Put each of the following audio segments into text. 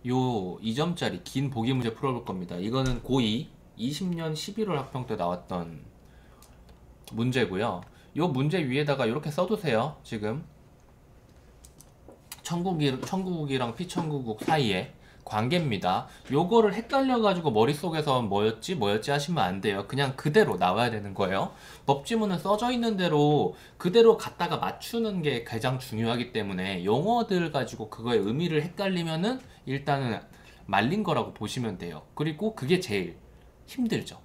요 2점짜리 긴 보기 문제 풀어볼 겁니다. 이거는 고2 20년 11월 학평 때 나왔던 문제고요. 요 문제 위에다가 이렇게 써두세요. 지금 천국이랑 피천국국 사이에 관계입니다. 요거를 헷갈려가지고 머릿속에서 뭐였지 하시면 안 돼요. 그냥 그대로 나와야 되는 거예요. 법지문은 써져 있는 대로 그대로 갖다가 맞추는 게 가장 중요하기 때문에 용어들 가지고 그거의 의미를 헷갈리면은 일단은 말린 거라고 보시면 돼요. 그리고 그게 제일 힘들죠.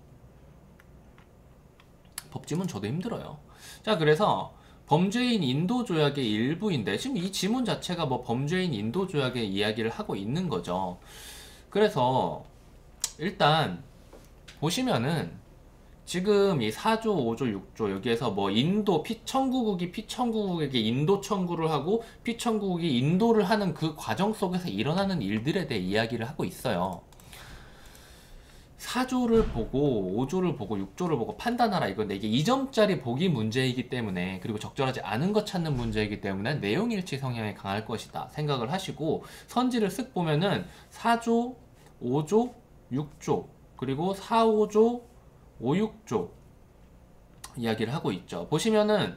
법지문 저도 힘들어요. 자, 그래서 범죄인 인도 조약의 일부인데 지금 이 지문 자체가 뭐 범죄인 인도 조약의 이야기를 하고 있는 거죠. 그래서 일단 보시면은 지금 이 4조, 5조, 6조 여기에서 뭐 인도 피청구국이 피청구국에게 인도 청구를 하고 피청구국이 인도를 하는 그 과정 속에서 일어나는 일들에 대해 이야기를 하고 있어요. 4조를 보고 5조를 보고 6조를 보고 판단하라. 이건 이게 2점짜리 보기 문제이기 때문에, 그리고 적절하지 않은 것 찾는 문제이기 때문에 내용일치 성향이 강할 것이다 생각을 하시고 선지를 쓱 보면은 4조, 5조, 6조 그리고 4, 5조, 5, 6조 이야기를 하고 있죠. 보시면은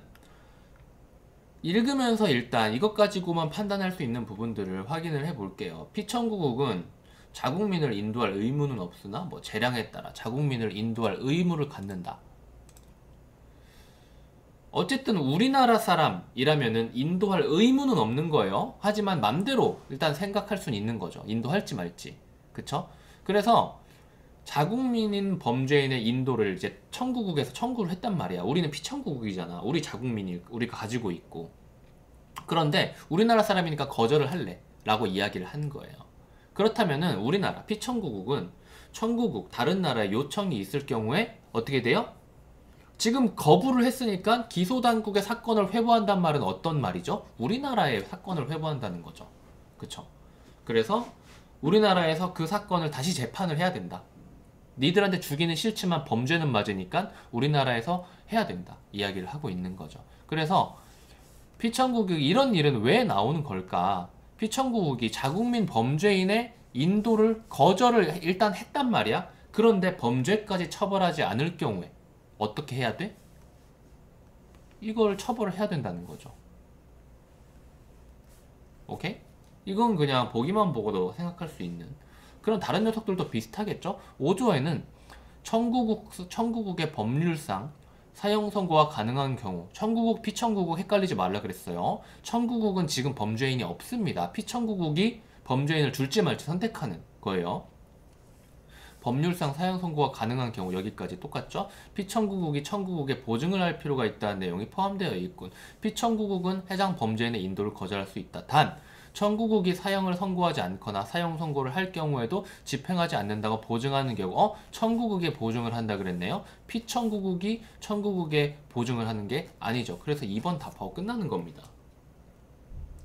읽으면서 일단 이것 가지고만 판단할 수 있는 부분들을 확인을 해 볼게요. 피청구국은 자국민을 인도할 의무는 없으나 뭐 재량에 따라 자국민을 인도할 의무를 갖는다. 어쨌든 우리나라 사람이라면은 인도할 의무는 없는 거예요. 하지만 맘대로 일단 생각할 수는 있는 거죠. 인도할지 말지. 그쵸? 그래서 자국민인 범죄인의 인도를 이제 청구국에서 청구를 했단 말이야. 우리는 피청구국이잖아. 우리 자국민이 우리가 가지고 있고. 그런데 우리나라 사람이니까 거절을 할래 라고 이야기를 한 거예요. 그렇다면은 우리나라 피청구국은 청구국 다른 나라에 요청이 있을 경우에 어떻게 돼요? 지금 거부를 했으니까 기소당국의 사건을 회부한단 말은 어떤 말이죠? 우리나라의 사건을 회부한다는 거죠. 그쵸? 그래서 우리나라에서 그 사건을 다시 재판을 해야 된다. 니들한테 주기는 싫지만 범죄는 맞으니까 우리나라에서 해야 된다. 이야기를 하고 있는 거죠. 그래서 피청구국이 이런 일은 왜 나오는 걸까? 피청구국이 자국민 범죄인의 인도를 거절을 일단 했단 말이야. 그런데 범죄까지 처벌하지 않을 경우에 어떻게 해야 돼? 이걸 처벌을 해야 된다는 거죠. 오케이? 이건 그냥 보기만 보고도 생각할 수 있는 그런 다른 녀석들도 비슷하겠죠? 5조에는 청구국의 법률상 사형 선고가 가능한 경우, 청구국, 피청구국 헷갈리지 말라 그랬어요. 청구국은 지금 범죄인이 없습니다. 피청구국이 범죄인을 줄지 말지 선택하는 거예요. 법률상 사형 선고가 가능한 경우 여기까지 똑같죠? 피청구국이 청구국에 보증을 할 필요가 있다는 내용이 포함되어 있군. 피청구국은 해당 범죄인의 인도를 거절할 수 있다. 단, 청구국이 사형을 선고하지 않거나 사형 선고를 할 경우에도 집행하지 않는다고 보증하는 경우, 청구국에 보증을 한다 그랬네요. 피청구국이 청구국에 보증을 하는 게 아니죠. 그래서 2번 답하고 끝나는 겁니다.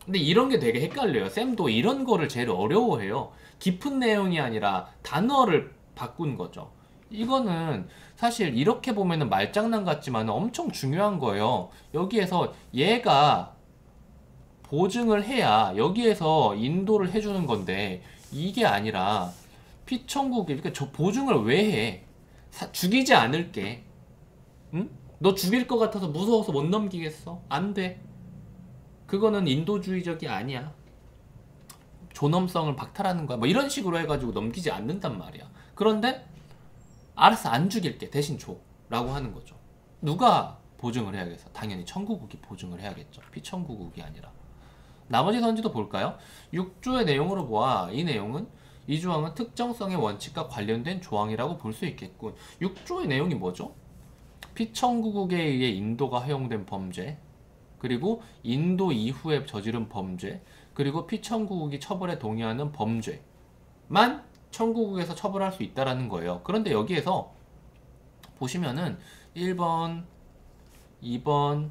근데 이런 게 되게 헷갈려요. 쌤도 이런 거를 제일 어려워해요. 깊은 내용이 아니라 단어를 바꾼 거죠. 이거는 사실 이렇게 보면은 말장난 같지만 엄청 중요한 거예요. 여기에서 얘가 보증을 해야 여기에서 인도를 해주는 건데 이게 아니라 피청구기 이렇게 저 보증을 왜 해? 죽이지 않을게. 응? 너 죽일 것 같아서 무서워서 못 넘기겠어? 안 돼. 그거는 인도주의적이 아니야. 존엄성을 박탈하는 거야. 뭐 이런 식으로 해가지고 넘기지 않는단 말이야. 그런데 알았어 안 죽일게 대신 줘 라고 하는 거죠. 누가 보증을 해야겠어? 당연히 청구국이 보증을 해야겠죠. 피청구국이 아니라. 나머지 선지도 볼까요? 6조의 내용으로 보아 이 내용은 이 조항은 특정성의 원칙과 관련된 조항이라고 볼 수 있겠군. 6조의 내용이 뭐죠? 피청구국에 의해 인도가 허용된 범죄, 그리고 인도 이후에 저지른 범죄, 그리고 피청구국이 처벌에 동의하는 범죄만 청구국에서 처벌할 수 있다라는 거예요. 그런데 여기에서 보시면은 1번, 2번,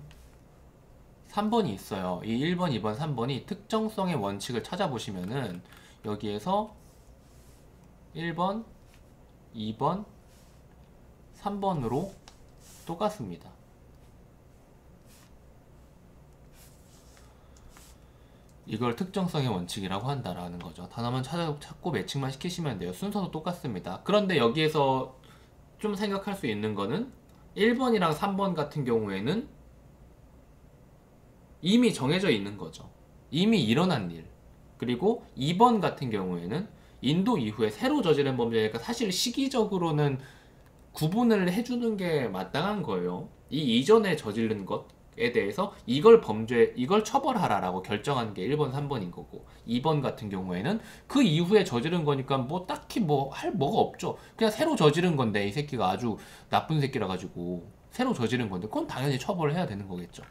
3번이 있어요. 이 1번, 2번, 3번이 특정성의 원칙을 찾아보시면은 여기에서 1번, 2번, 3번으로 똑같습니다. 이걸 특정성의 원칙이라고 한다라는 거죠. 단어만 찾고 매칭만 시키시면 돼요. 순서도 똑같습니다. 그런데 여기에서 좀 생각할 수 있는 거는 1번이랑 3번 같은 경우에는 이미 정해져 있는 거죠. 이미 일어난 일. 그리고 2번 같은 경우에는 인도 이후에 새로 저지른 범죄니까 사실 시기적으로는 구분을 해주는 게 마땅한 거예요. 이 이전에 저지른 것에 대해서 이걸 처벌하라라고 결정한 게 1번, 3번인 거고, 2번 같은 경우에는 그 이후에 저지른 거니까 뭐 딱히 뭐 할 뭐가 없죠. 그냥 새로 저지른 건데 이 새끼가 아주 나쁜 새끼라 가지고 새로 저지른 건데 그건 당연히 처벌을 해야 되는 거겠죠.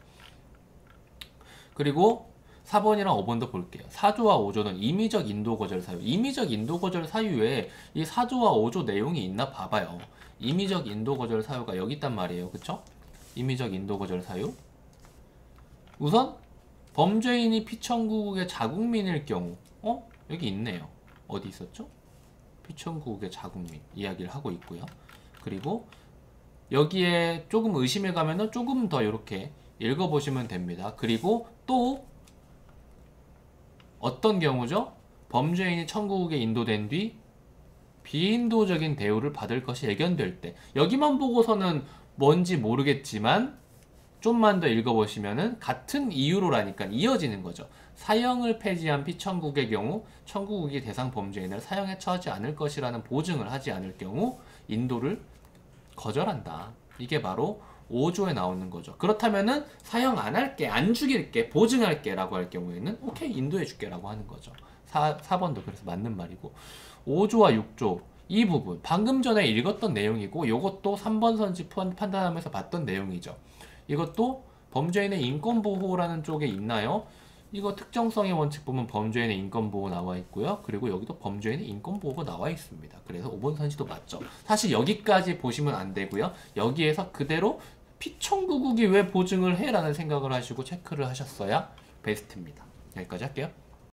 그리고 4번이랑 5번도 볼게요. 4조와 5조는 임의적 인도 거절 사유. 임의적 인도 거절 사유에 이 4조와 5조 내용이 있나 봐봐요. 임의적 인도 거절 사유가 여기 있단 말이에요. 그쵸? 임의적 인도 거절 사유. 우선 범죄인이 피청구국의 자국민일 경우, 여기 있네요. 어디 있었죠? 피청구국의 자국민 이야기를 하고 있고요. 그리고 여기에 조금 의심을 가면은 조금 더 이렇게 읽어보시면 됩니다. 그리고 또 어떤 경우죠? 범죄인이 청구국에 인도된 뒤 비인도적인 대우를 받을 것이 예견될 때, 여기만 보고서는 뭔지 모르겠지만 좀만 더 읽어보시면은 같은 이유로라니까 이어지는 거죠. 사형을 폐지한 피청구국의 경우 청구국이 대상 범죄인을 사형에 처하지 않을 것이라는 보증을 하지 않을 경우 인도를 거절한다. 이게 바로 5조에 나오는 거죠. 그렇다면은 사형 안 할게, 안 죽일게, 보증할게 라고 할 경우에는 오케이, 인도해 줄게 라고 하는 거죠. 4번도 그래서 맞는 말이고, 5조와 6조 이 부분 방금 전에 읽었던 내용이고, 요것도 3번 선지 판단하면서 봤던 내용이죠. 이것도 범죄인의 인권보호라는 쪽에 있나요? 이거 특정성의 원칙 보면 범죄인의 인권보호 나와 있고요. 그리고 여기도 범죄인의 인권보호가 나와 있습니다. 그래서 5번 선지도 맞죠. 사실 여기까지 보시면 안 되고요. 여기에서 그대로 피청구국이 왜 보증을 해? 라는 생각을 하시고 체크를 하셨어야 베스트입니다. 여기까지 할게요.